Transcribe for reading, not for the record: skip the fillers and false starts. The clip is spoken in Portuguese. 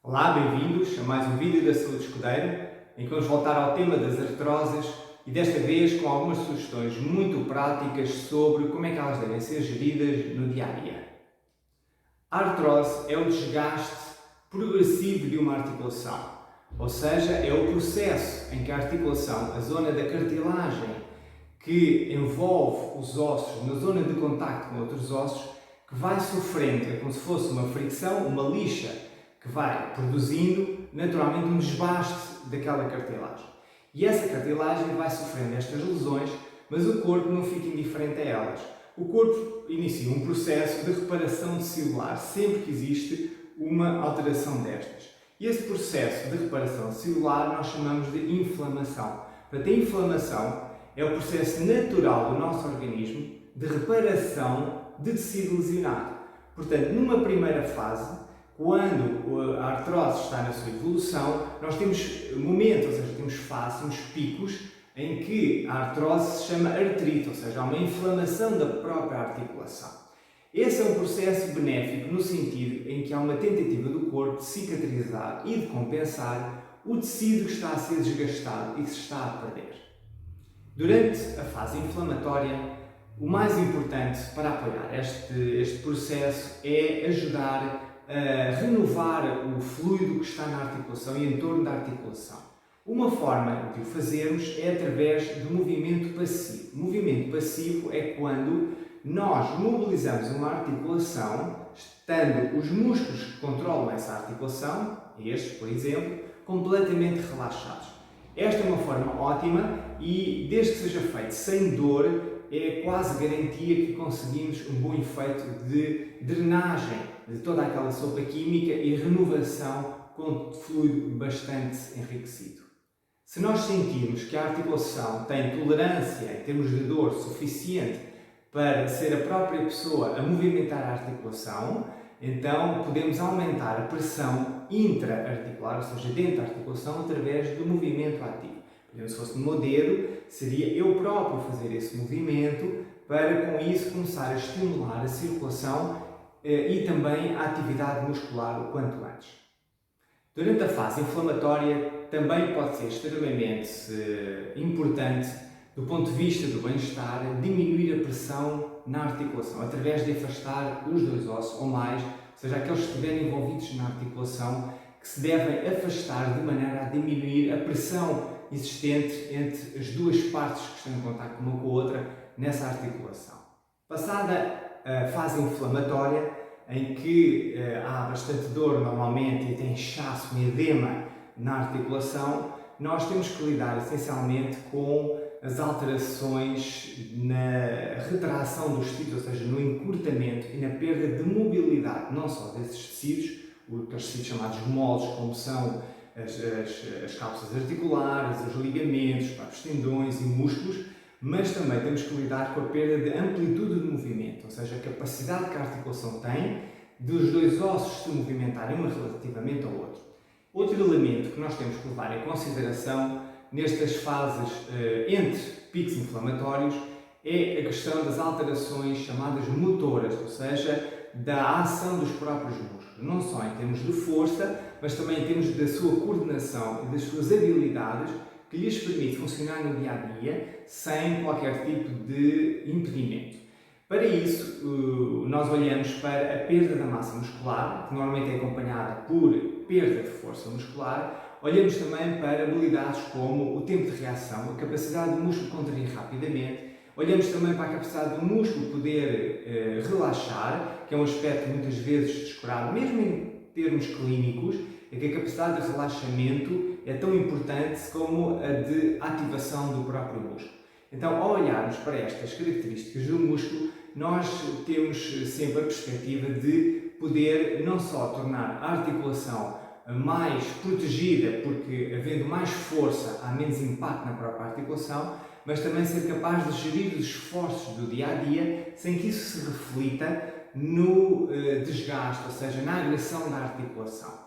Olá, bem-vindos a mais um vídeo da Saúde Escudeiro, em que vamos voltar ao tema das artroses e desta vez com algumas sugestões muito práticas sobre como é que elas devem ser geridas no dia-a-dia. A artrose é o desgaste progressivo de uma articulação, ou seja, é o processo em que a articulação, a zona da cartilagem que envolve os ossos na zona de contacto com outros ossos, que vai sofrendo, é como se fosse uma fricção, uma lixa, que vai produzindo naturalmente um desbaste daquela cartilagem. E essa cartilagem vai sofrendo estas lesões, mas o corpo não fica indiferente a elas. O corpo inicia um processo de reparação celular sempre que existe uma alteração destas. E esse processo de reparação celular nós chamamos de inflamação. Portanto, a inflamação é o processo natural do nosso organismo de reparação de tecido lesionado. Portanto, numa primeira fase, quando a artrose está na sua evolução, nós temos momentos, ou seja, temos fases, temos picos, em que a artrose se chama artrite, ou seja, há uma inflamação da própria articulação. Esse é um processo benéfico no sentido em que há uma tentativa do corpo de cicatrizar e de compensar o tecido que está a ser desgastado e que se está a perder. Durante a fase inflamatória, o mais importante para apoiar este processo é ajudar a renovar o fluido que está na articulação e em torno da articulação. Uma forma de o fazermos é através do movimento passivo. O movimento passivo é quando nós mobilizamos uma articulação, estando os músculos que controlam essa articulação, estes, por exemplo, completamente relaxados. Esta é uma forma ótima e, desde que seja feito sem dor, é quase garantia que conseguimos um bom efeito de drenagem de toda aquela sopa química e renovação com fluido bastante enriquecido. Se nós sentirmos que a articulação tem tolerância em termos de dor suficiente para ser a própria pessoa a movimentar a articulação, então podemos aumentar a pressão intra-articular, ou seja, dentro da articulação, através do movimento ativo. Por exemplo, se fosse no meu dedo, seria eu próprio fazer esse movimento para, com isso, começar a estimular a circulação e também a atividade muscular o quanto antes. Durante a fase inflamatória, também pode ser extremamente importante, do ponto de vista do bem-estar, diminuir a pressão na articulação, através de afastar os dois ossos ou mais, ou seja, aqueles que estiverem envolvidos na articulação, que se devem afastar de maneira a diminuir a pressão existente entre as duas partes que estão em contacto uma com a outra nessa articulação. Passada a fase inflamatória, em que há bastante dor normalmente e tem inchaço e edema na articulação, nós temos que lidar essencialmente com as alterações na retração dos tecidos, ou seja, no encurtamento e na perda de mobilidade, não só desses tecidos, os tecidos chamados moles, como são as cápsulas articulares, os ligamentos, os tendões e músculos, mas também temos que lidar com a perda de amplitude de movimento, ou seja, a capacidade que a articulação tem dos dois ossos se movimentarem um relativamente ao outro. Outro elemento que nós temos que levar em consideração nestas fases entre picos inflamatórios é a questão das alterações chamadas motoras, ou seja, da ação dos próprios músculos, não só em termos de força, mas também em termos da sua coordenação e das suas habilidades que lhes permite funcionar no dia-a-dia sem qualquer tipo de impedimento. Para isso, nós olhamos para a perda da massa muscular, que normalmente é acompanhada por perda de força muscular. Olhamos também para habilidades como o tempo de reação, a capacidade do músculo contrair rapidamente. Olhamos também para a capacidade do músculo poder relaxar, que é um aspecto muitas vezes descurado, mesmo em termos clínicos, é que a capacidade de relaxamento é tão importante como a de ativação do próprio músculo. Então, ao olharmos para estas características do músculo, nós temos sempre a perspectiva de poder não só tornar a articulação mais protegida, porque havendo mais força há menos impacto na própria articulação, mas também ser capaz de gerir os esforços do dia-a-dia sem que isso se reflita no desgaste, ou seja, na agressão da articulação.